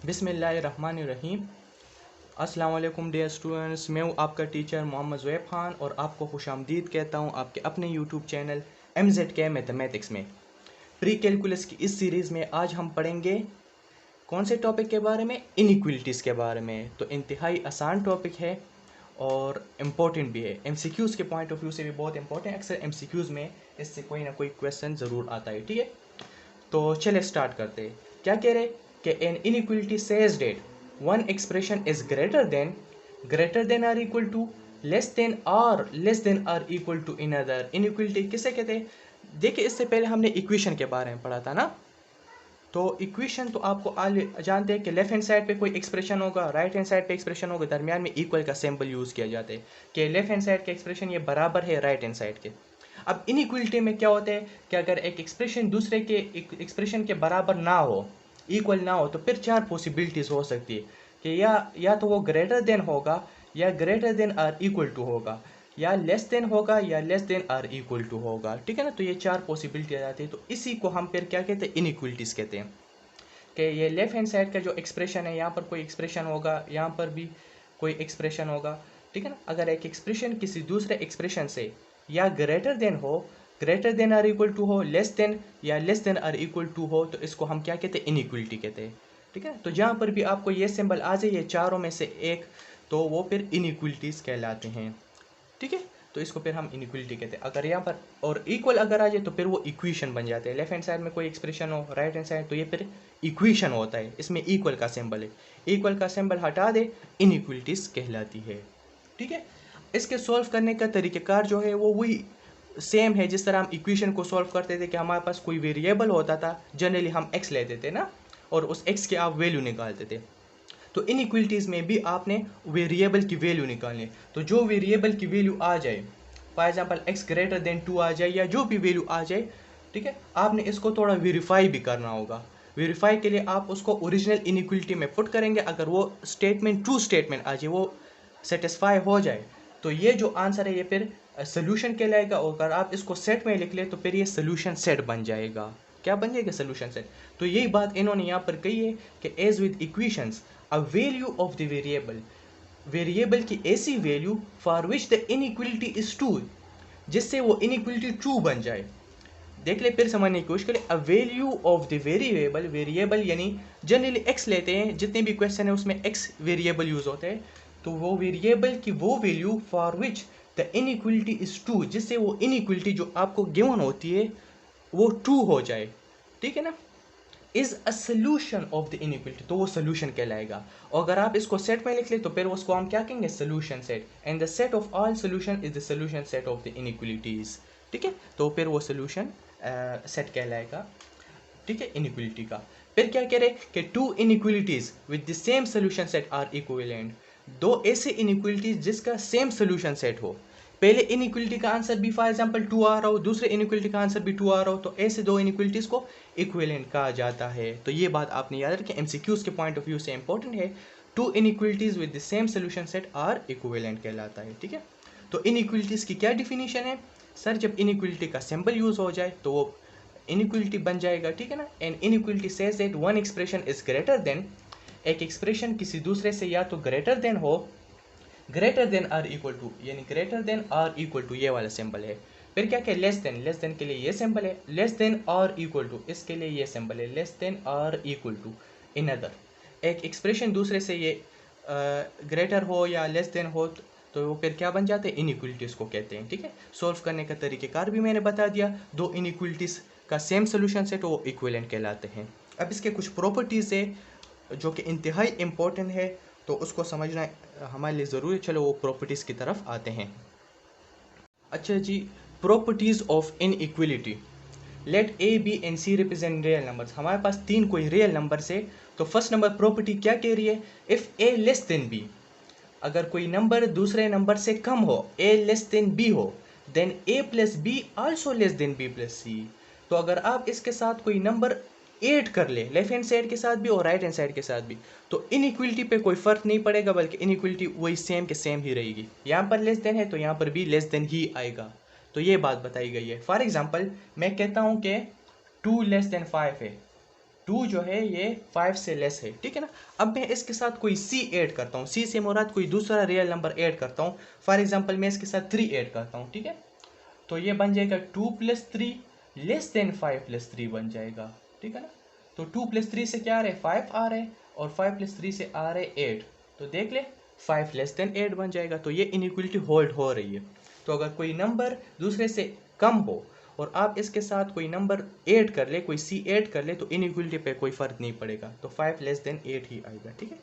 बिस्मिल्लाहिर्रहमानिर्रहीम। अस्सलाम वालेकुम डियर स्टूडेंट्स, मैं हूँ आपका टीचर मोहम्मद ज़ुएब खान और आपको खुशामदीद कहता हूँ आपके अपने यूट्यूब चैनल MZK मैथमेटिक्स में। प्री कैलकुलस की इस सीरीज़ में आज हम पढ़ेंगे कौन से टॉपिक के बारे में, इनइक्वलिटीज़ के बारे में। तो इंतहाई आसान टॉपिक है और इम्पोर्टेंट भी है, MCQs के पॉइंट ऑफ व्यू से भी बहुत इंपॉर्टेंट है। अक्सर MCQs में इससे कोई ना कोई क्वेश्चन ज़रूर आता है, ठीक है। तो चले स्टार्ट करते हैं। क्या कह रहे कि an inequality says that one expression is greater than or equal to less than or equal to in other. Inequality किसे कहते हैं? देखिए, इससे पहले हमने इक्वेशन के बारे में पढ़ा था ना। तो इक्वेशन तो आपको जानते हैं कि लेफ्ट हैंड साइड पे कोई एक्सप्रेशन होगा, राइट हैंड साइड पे एक्सप्रेशन होगा, दरमियान में इक्वल का सिंबल यूज़ किया जाता है कि लेफ्ट हैंड साइड का एक्सप्रेशन ये बराबर है राइट हैंड साइड के। अब इनइक्वलिटी में क्या होता है कि अगर एक एक्सप्रेशन दूसरे के एक्सप्रेशन के बराबर ना हो, इक्वल ना हो, तो फिर चार पॉसिबिलिटीज़ हो सकती है कि या तो वो ग्रेटर देन होगा, या greater than or equal to होगा, या लेस देन होगा, या less than or equal to होगा, ठीक है ना। तो ये चार पॉसिबिलिटी आ जाती है। तो इसी को हम फिर क्या कहते हैं? इनइक्वलिटीज़ कहते हैं। कि ये लेफ्ट हैंड साइड का जो एक्सप्रेशन है, यहाँ पर कोई एक्सप्रेशन होगा, यहाँ पर भी कोई एक्सप्रेशन होगा, ठीक है ना। अगर एक एक्सप्रेशन किसी दूसरे एक्सप्रेशन से या ग्रेटर देन हो, greater than or equal to हो, लेस देन या less than or equal to हो, तो इसको हम क्या कहते हैं? इनइक्वलिटी कहते हैं, ठीक है। तो जहाँ पर भी आपको ये सिंबल आ जाए, ये चारों में से एक, तो वो फिर इनइक्वलिटीज़ कहलाते हैं, ठीक है। तो इसको फिर हम इनइक्वलिटी कहते हैं। अगर यहाँ पर और इक्वल अगर आ जाए तो फिर वो इक्वेशन बन जाते हैं। लेफ्ट हैंड साइड में कोई एक्सप्रेशन हो, राइट हैंड साइड, तो ये फिर इक्वेशन होता है, इसमें इक्वल का सिंबल है। इक्वल का सिंबल हटा दे, इनइक्वलिटीज कहलाती है, ठीक है। इसके सॉल्व करने का तरीक़ेकार जो है वो वही सेम है जिस तरह हम इक्वेशन को सॉल्व करते थे कि हमारे पास कोई वेरिएबल होता था, जनरली हम x लेते थे ना, और उस x की आप वैल्यू निकालते थे। तो इनइक्वलिटीज़ में भी आपने वेरिएबल की वैल्यू निकालनी है। तो जो वेरिएबल की वैल्यू आ जाए, for example x greater than 2 आ जाए, या जो भी वैल्यू आ जाए, ठीक है, आपने इसको थोड़ा वेरीफाई भी करना होगा। वेरीफाई के लिए आप उसको ओरिजिनल इनइक्वलिटी में पुट करेंगे। अगर वो स्टेटमेंट ट्रू स्टेटमेंट आ जाए, वो सेटिस्फाई हो जाए, तो ये जो आंसर है ये फिर सोल्यूशन कहलाएगा। और अगर आप इसको सेट में लिख ले तो फिर ये सोल्यूशन सेट बन जाएगा। क्या बन जाएगा? Solution set. तो यही बात इन्होंने यहाँ पर कही है कि as with equations a value of the variable की ऐसी value for which the inequality is true, जिससे वो इनइक्वलिटी ट्रू बन जाए। देख ले, फिर समझने की कोशिश करें। अ वैल्यू ऑफ द वेरिएबल यानी जनरली x लेते हैं, जितने भी क्वेश्चन है उसमें x वेरिएबल यूज होते हैं। तो वो वेरिएबल की वो value for which the inequality is true, जिससे वो इनइक्वलिटी जो आपको गिवन होती है वो ट्रू हो जाए, ठीक है ना। Is a solution of the inequality, तो वो सोल्यूशन कहलाएगा। और अगर आप इसको सेट में लिख ले तो फिर उसको हम क्या कहेंगे? Solution set. And the set of all solution is the solution set of the inequalities, ठीक है। तो फिर वो सोल्यूशन सेट कहलाएगा, ठीक है, इनइक्वलिटी का। फिर क्या कह रहे कि two inequalities with the same solution set are equivalent. दो ऐसे इनइक्वलिटीज जिसका सेम सोल्यूशन सेट हो। पहले इनइक्वलिटी का आंसर भी फॉर एग्जांपल 2 आ रहा हो, दूसरे इनइक्वलिटी का आंसर भी 2 आ रहा हो, तो ऐसे दो इनइक्वलिटीज को इक्विवेलेंट कहा जाता है। तो ये बात आपने याद रखें, MCQs के पॉइंट ऑफ व्यू से इंपॉर्टेंट है। Two inequalities with the same solution set are equivalent कहलाता है, ठीक है। तो इनइक्वलिटीज की क्या डिफिनीशन है? सर, जब इनइक्वलिटी का सिंबल यूज हो जाए तो वो इनइक्वलिटी बन जाएगा, ठीक है ना। And inequality says that one expression is greater than, एक एक्सप्रेशन किसी दूसरे से या तो ग्रेटर देन हो, greater than or equal to, यानी greater than or equal to, ये वाला सिंबल है। फिर क्या क्या? लेस देन के लिए ये सिंबल है, less than or equal to, इसके लिए ये सिंबल है, less than or equal to in other. एक एक्सप्रेशन दूसरे से ये ग्रेटर हो या लेस देन हो, तो वो फिर क्या बन जाते हैं? इनइक्वलिटीज़ को कहते हैं, ठीक है। सॉल्व करने का तरीक़ेकार भी मैंने बता दिया। दो इनइक्वलिटीज़ का सेम सोल्यूशन सेट वो इक्विवेलेंट कहलाते हैं। अब इसके कुछ प्रॉपर्टीज़ है जो कि इंतहाई इम्पोर्टेंट है, तो उसको समझना हमारे लिए ज़रूरी। चलो वो प्रॉपर्टीज़ की तरफ आते हैं। अच्छा जी, properties of inequality. Let A B and C represent real numbers. हमारे पास तीन कोई रियल नंबर से, तो फर्स्ट नंबर प्रॉपर्टी क्या कह रही है? If A less than B, अगर कोई नंबर दूसरे नंबर से कम हो, ए लेस देन बी हो, then A plus B also less than B plus C. तो अगर आप इसके साथ कोई नंबर ऐड कर ले, लेफ्ट हैंड साइड के साथ भी और राइट हैंड साइड के साथ भी, तो इनइक्वलिटी पे कोई फर्क नहीं पड़ेगा, बल्कि इनइक्वलिटी वही सेम के सेम ही रहेगी। यहाँ पर लेस देन है तो यहाँ पर भी लेस देन ही आएगा। तो ये बात बताई गई है। फॉर एग्जाम्पल मैं कहता हूँ कि 2 लेस देन 5 है, 2 जो है ये 5 से लेस है, ठीक है ना। अब मैं इसके साथ कोई c ऐड करता हूँ, c से मुराद कोई दूसरा रियल नंबर ऐड करता हूँ। फॉर एग्जांपल मैं इसके साथ 3 ऐड करता हूँ, ठीक है। तो ये बन जाएगा 2 + 3 लेस देन 5 + 3 बन जाएगा, ठीक है ना। तो 2 + 3 से क्या आ रहा है, 5 आ रहा है, और 5 + 3 से आ रहा है 8। तो देख ले 5 लेस देन 8 बन जाएगा। तो ये इनइक्वलिटी होल्ड हो रही है। तो अगर कोई नंबर दूसरे से कम हो और आप इसके साथ कोई नंबर ऐड कर ले, कोई सी ऐड कर ले, तो इनइक्वलिटी पे कोई फ़र्क नहीं पड़ेगा। तो 5 लेस देन 8 ही आएगा, ठीक है।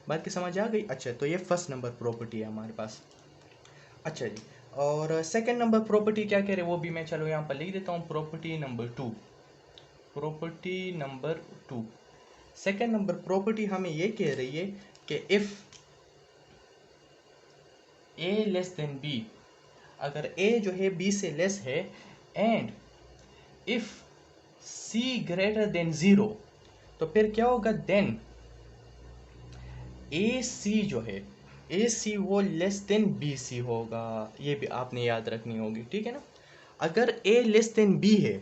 बात की समझ आ गई। अच्छा, तो ये फर्स्ट नंबर प्रॉपर्टी है हमारे पास। अच्छा जी, और सेकंड नंबर प्रॉपर्टी क्या कह रहे हैं वो भी मैं चलो यहाँ पर लिख देता हूँ। Property number 2, property number 2, second number property हमें ये कह रही है कि if a less than b, अगर a जो है b से लेस है, and if c greater than 0, तो फिर क्या होगा, देन AC जो है, AC वो लेस देन BC होगा। ये भी आपने याद रखनी होगी, ठीक है ना। अगर A लेस देन B है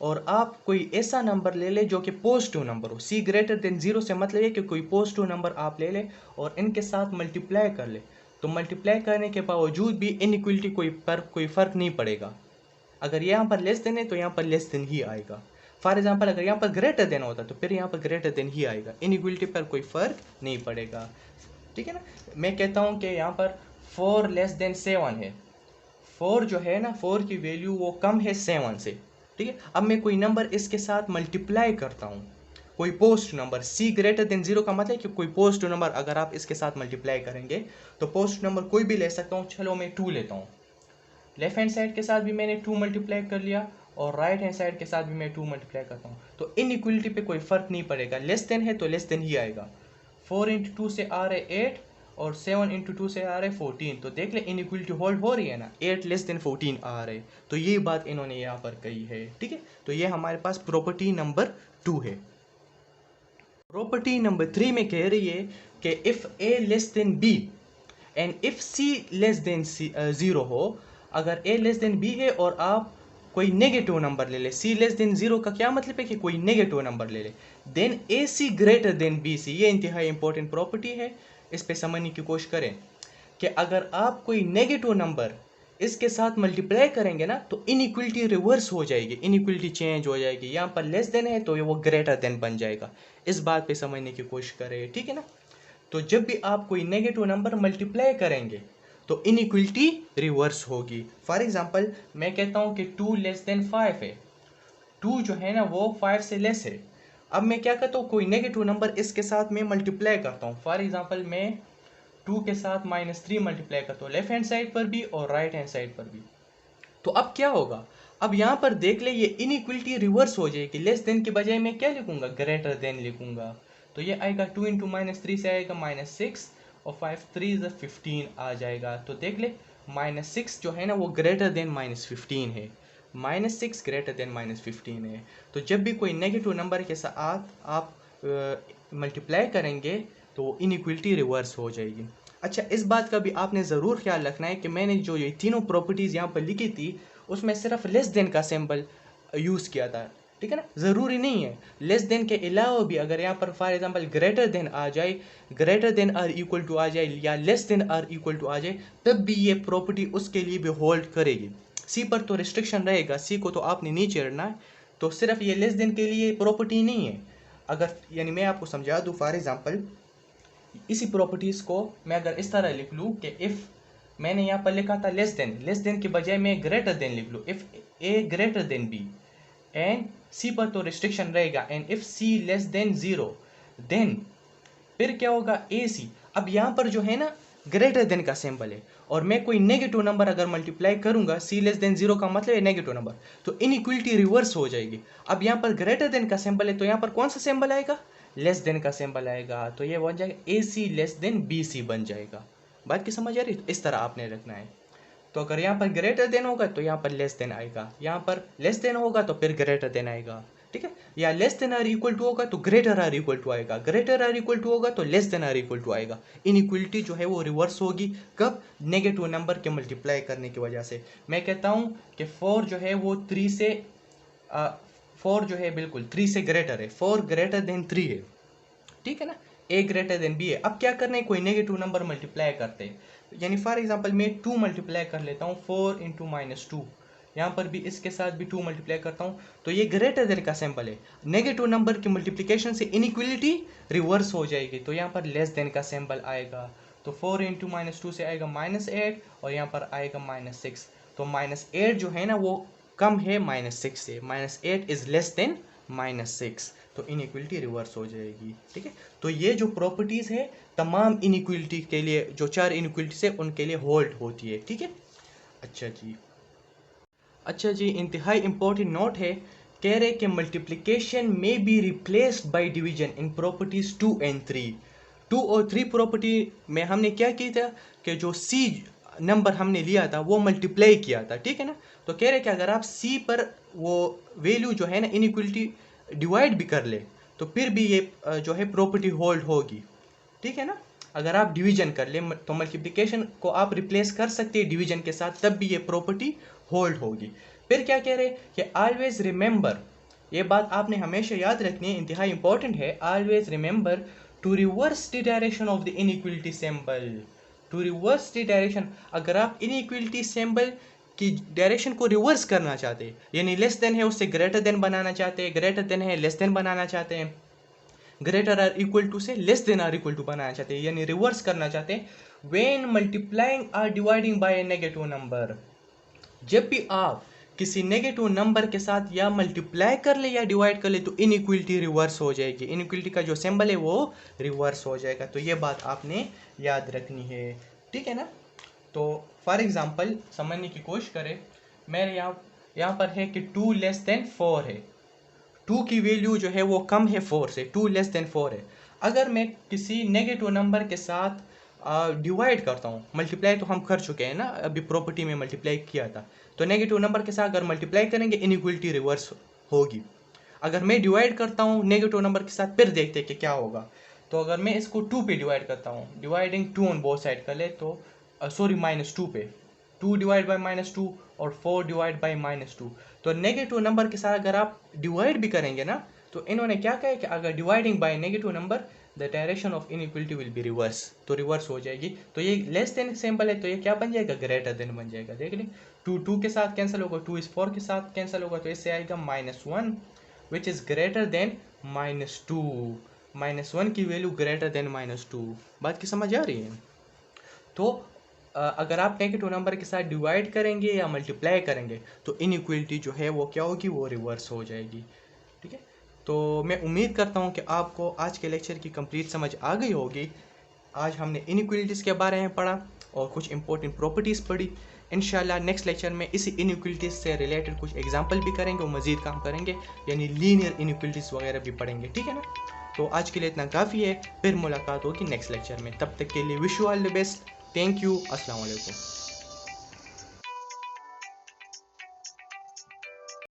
और आप कोई ऐसा नंबर ले ले जो कि पॉजिटिव नंबर हो, C ग्रेटर देन 0 से मतलब है कि कोई पॉजिटिव नंबर आप ले ले और इनके साथ मल्टीप्लाई कर ले, तो मल्टीप्लाई करने के बावजूद भी इनइक्वलिटी कोई फ़र्क नहीं पड़ेगा। अगर यहाँ पर लेस देन है तो यहाँ पर लेस देन ही आएगा। फॉर एग्जाम्पल अगर यहाँ पर ग्रेटर देन होता तो फिर यहाँ पर ग्रेटर देन ही आएगा। इनइक्वलिटी पर कोई फ़र्क नहीं पड़ेगा, ठीक है ना। मैं कहता हूँ कि यहाँ पर 4 लेस देन 7 है। 4 जो है ना, 4 की वैल्यू वो कम है 7 से, ठीक है। अब मैं कोई नंबर इसके साथ मल्टीप्लाई करता हूँ, कोई positive number, c greater than 0 का मतलब है कि कोई पॉजिटिव नंबर अगर आप इसके साथ मल्टीप्लाई करेंगे तो पॉजिटिव नंबर कोई भी ले सकता हूँ। चलो मैं 2 लेता हूँ। लेफ्ट हैंड साइड के साथ भी मैंने 2 मल्टीप्लाई कर लिया और राइट हैंड साइड के साथ भी मैं 2 मल्टीप्लाई करता हूँ, तो इनइक्वलिटी पे कोई फ़र्क नहीं पड़ेगा। लेस देन है तो लेस देन ही आएगा। 4 × 2 से आ रहे 8 और 7 × 2 से आ रहे 14। तो देख ले इनइक्वलिटी होल्ड हो रही है ना, 8 लेस देन 14 आ रहे। तो ये बात इन्होंने यहाँ पर कही है, ठीक है। तो ये हमारे पास प्रॉपर्टी नंबर 2 है। प्रॉपर्टी नंबर 3 में कह रही है कि if a less than b and if c less than 0 हो, अगर a लेस देन b है और आप कोई नेगेटिव नंबर ले ले, c लेस देन 0 का क्या मतलब है कि कोई नेगेटिव नंबर ले ले, then ac greater than bc। ये इंतहाई इंपॉर्टेंट प्रॉपर्टी है, इस पे समझने की कोशिश करें कि अगर आप कोई नेगेटिव नंबर इसके साथ मल्टीप्लाई करेंगे ना तो इनइक्वलिटी रिवर्स हो जाएगी, इनइक्वलिटी चेंज हो जाएगी। यहाँ पर लेस देन है तो ये वो ग्रेटर देन बन जाएगा। इस बात पे समझने की कोशिश करें, ठीक है ना। तो जब भी आप कोई नेगेटिव नंबर मल्टीप्लाई करेंगे तो इनइक्वलिटी रिवर्स होगी। फॉर एग्जांपल मैं कहता हूँ कि 2 लेस देन 5 है, 2 जो है ना वो 5 से लेस है। अब मैं क्या करता हूँ, कोई नेगेटिव नंबर इसके साथ मैं मल्टीप्लाई करता हूँ। फॉर एग्जांपल मैं 2 के साथ -3 मल्टीप्लाई करता हूँ, लेफ्ट हैंड साइड पर भी और राइट हैंड साइड पर भी। तो अब क्या होगा, अब यहाँ पर देख ले ये इनइक्वलिटी रिवर्स हो जाएगी। लेस देन के बजाय मैं क्या लिखूंगा, ग्रेटर देन लिखूंगा। तो ये आएगा 2 × -3 से आएगा -6 और 5 3 15 आ जाएगा। तो देख ले -6 जो है ना वो ग्रेटर देन -15 है, -6 ग्रेटर देन -15 है। तो जब भी कोई नेगेटिव नंबर के साथ आप मल्टीप्लाई करेंगे तो इनइक्वलिटी रिवर्स हो जाएगी। अच्छा, इस बात का भी आपने ज़रूर ख्याल रखना है कि मैंने जो ये तीनों प्रॉपर्टीज़ यहाँ पर लिखी थी उसमें सिर्फ लेस देन का सिंबल यूज़ किया था, ठीक है ना। ज़रूरी नहीं है, लेस देन के अलावा भी अगर यहाँ पर फॉर एग्जांपल ग्रेटर देन आ जाए, greater than or equal to आ जाए या less than or equal to आ जाए, तब भी ये प्रॉपर्टी उसके लिए भी होल्ड करेगी। सी पर तो रिस्ट्रिक्शन रहेगा, सी को तो आपने नहीं छेड़ना है। तो सिर्फ ये लेस देन के लिए प्रॉपर्टी नहीं है। अगर यानी मैं आपको समझा दूँ, फॉर एग्जांपल इसी प्रॉपर्टीज़ को मैं अगर इस तरह लिख लूँ कि इफ़ मैंने यहाँ पर लिखा था लेस देन के बजाय मैं ग्रेटर देन लिख लूँ, if A greater than B and C पर तो रिस्ट्रिक्शन रहेगा, and if C less than 0 then फिर क्या होगा, ए सी। अब यहाँ पर जो है ना ग्रेटर देन का सिंबल है और मैं कोई नेगेटिव नंबर अगर मल्टीप्लाई करूंगा, सी लेस देन 0 का मतलब है नेगेटिव नंबर, तो इनइक्वलिटी रिवर्स हो जाएगी। अब यहाँ पर ग्रेटर देन का सिंबल है तो यहाँ पर कौन सा सिंबल आएगा, लेस देन का सिंबल आएगा। तो ये बन जाएगा ए सी लेस देन बी सी बन जाएगा। बात की समझ आ रही है? तो इस तरह आपने रखना है। तो अगर यहाँ पर ग्रेटर देन होगा तो यहाँ पर लेस देन आएगा, यहाँ पर लेस देन होगा तो फिर ग्रेटर देन आएगा, ठीक है। या less than or equal to होगा तो ग्रेटर आर इक्वल टू आएगा, ग्रेटर आर इक्वल टू होगा तो less than or equal to आएगा। इनइक्वलिटी जो है वो रिवर्स होगी, कब, नेगेटिव नंबर के मल्टीप्लाई करने की वजह से। मैं कहता हूँ कि 4 जो है वो 3 से 4 जो है बिल्कुल 3 से ग्रेटर है, 4 ग्रेटर देन 3 है, ठीक है ना, ए ग्रेटर देन बी है। अब क्या करना है, कोई नेगेटिव नंबर मल्टीप्लाई करते हैं, यानी फॉर एग्जांपल मैं 2 मल्टीप्लाई कर लेता हूँ, 4 इंटू -2, यहाँ पर भी इसके साथ भी 2 मल्टीप्लाई करता हूँ, तो ये ग्रेटर देन का सिंबल है। नेगेटिव नंबर की मल्टीप्लिकेशन से इनइक्वलिटी रिवर्स हो जाएगी, तो यहाँ पर लेस देन का सिंबल आएगा, तो 4 इंटू -2 से आएगा -8 और यहाँ पर आएगा -6, तो -8 जो है ना वो कम है -6 से, -8 इज लेस देन -6, तो इनइक्वलिटी रिवर्स हो जाएगी, ठीक है। तो ये जो प्रॉपर्टीज है तमाम इनइक्वलिटी के लिए, जो 4 इनइक्वलिटीज है उनके लिए होल्ड होती है, ठीक है। अच्छा जी, इंतहाई इंपॉर्टेंट नोट है, कह रहे कि मल्टीप्लिकेशन में be replaced by division in properties 2 and 3। 2 और 3 प्रॉपर्टी में हमने क्या किया था कि जो सी नंबर हमने लिया था वो मल्टीप्लाई किया था, ठीक है ना। तो कह रहे कि अगर आप सी पर वो वैल्यू जो है ना इनइक्वलिटी डिवाइड भी कर ले तो फिर भी ये जो है प्रॉपर्टी होल्ड होगी, ठीक है ना। अगर आप डिवीजन कर ले तो मल्टीप्लिकेशन को आप रिप्लेस कर सकते हैं डिवीजन के साथ, तब भी ये प्रॉपर्टी होल्ड होगी। फिर क्या कह रहे कि ऑलवेज रिमेंबर, ये बात आपने हमेशा याद रखनी है, इंतहाई इंपॉर्टेंट है, always remember to reverse the direction of the inequality symbol. To reverse the direction, अगर आप इनइक्वलिटी सिंबल की डायरेक्शन को रिवर्स करना चाहते हैं, यानी लेस देन है उससे ग्रेटर देन बनाना चाहते हैं, ग्रेटर देन है लेस देन बनाना चाहते हैं, ग्रेटर आर इक्वल टू से less than or equal to बनाना चाहते हैं, यानी रिवर्स करना चाहते हैं, when multiplying or dividing by a negative number. जब भी आप किसी नेगेटिव नंबर के साथ या मल्टीप्लाई कर ले या डिवाइड कर ले तो इनइक्वलिटी रिवर्स हो जाएगी, इनइक्वलिटी का जो सिंबल है वो रिवर्स हो जाएगा, तो ये बात आपने याद रखनी है, ठीक है ना। तो फॉर एग्जांपल समझने की कोशिश करें, मेरे यहाँ पर है कि 2 लेस देन 4 है, 2 की वैल्यू जो है वो कम है 4 से, 2 लेस देन 4 है। अगर मैं किसी नेगेटिव नंबर के साथ डिवाइड करता हूँ, मल्टीप्लाई तो हम कर चुके हैं ना, अभी प्रॉपर्टी में मल्टीप्लाई किया था, तो नेगेटिव नंबर के साथ अगर मल्टीप्लाई करेंगे इनइक्वलिटी रिवर्स होगी। अगर मैं डिवाइड करता हूँ नेगेटिव नंबर के साथ, फिर देखते हैं कि क्या होगा। तो अगर मैं इसको 2 पे डिवाइड करता हूँ, डिवाइडिंग 2 ऑन बोथ साइड कर ले तो सॉरी -2 पे, 2 डिवाइड बाई -2 और 4 डिवाइड बाई -2, तो नेगेटिव नंबर के साथ अगर आप डिवाइड भी करेंगे ना, तो इन्होंने क्या कहा कि अगर dividing by negative number the direction of inequality will be reverse, तो रिवर्स हो जाएगी। तो ये लेस देन सिंबल है, तो ये क्या बन जाएगा, ग्रेटर देन बन जाएगा। देख लें, 2 के साथ कैंसिल होगा, 2 इस 4 के साथ कैंसिल होगा, तो इससे आएगा -1 विच इज़ ग्रेटर देन -2, -1 की वैल्यू ग्रेटर देन -2। बात की समझ आ रही है। तो अगर आप नेगेटिव नंबर के साथ डिवाइड करेंगे या मल्टीप्लाई करेंगे तो इनइक्वलिटी जो है वो क्या होगी, वो रिवर्स हो जाएगी, ठीक है। तो मैं उम्मीद करता हूँ कि आपको आज के लेक्चर की कंप्लीट समझ आ गई होगी। आज हमने इनइक्वलिटीज़ के बारे में पढ़ा और कुछ इंपॉर्टेंट प्रॉपर्टीज़ पढ़ी। इंशाल्लाह नेक्स्ट लेक्चर में इसी इनइक्वलिटीज़ से रिलेटेड कुछ एग्जाम्पल भी करेंगे और मज़ीद काम करेंगे, यानी लीनियर इनइक्वलिटीज़ वगैरह भी पढ़ेंगे, ठीक है ना। तो आज के लिए इतना काफ़ी है, फिर मुलाकात होगी नेक्स्ट लेक्चर में, तब तक के लिए wish you all the best, thank you, अस्सलाम वालेकुम।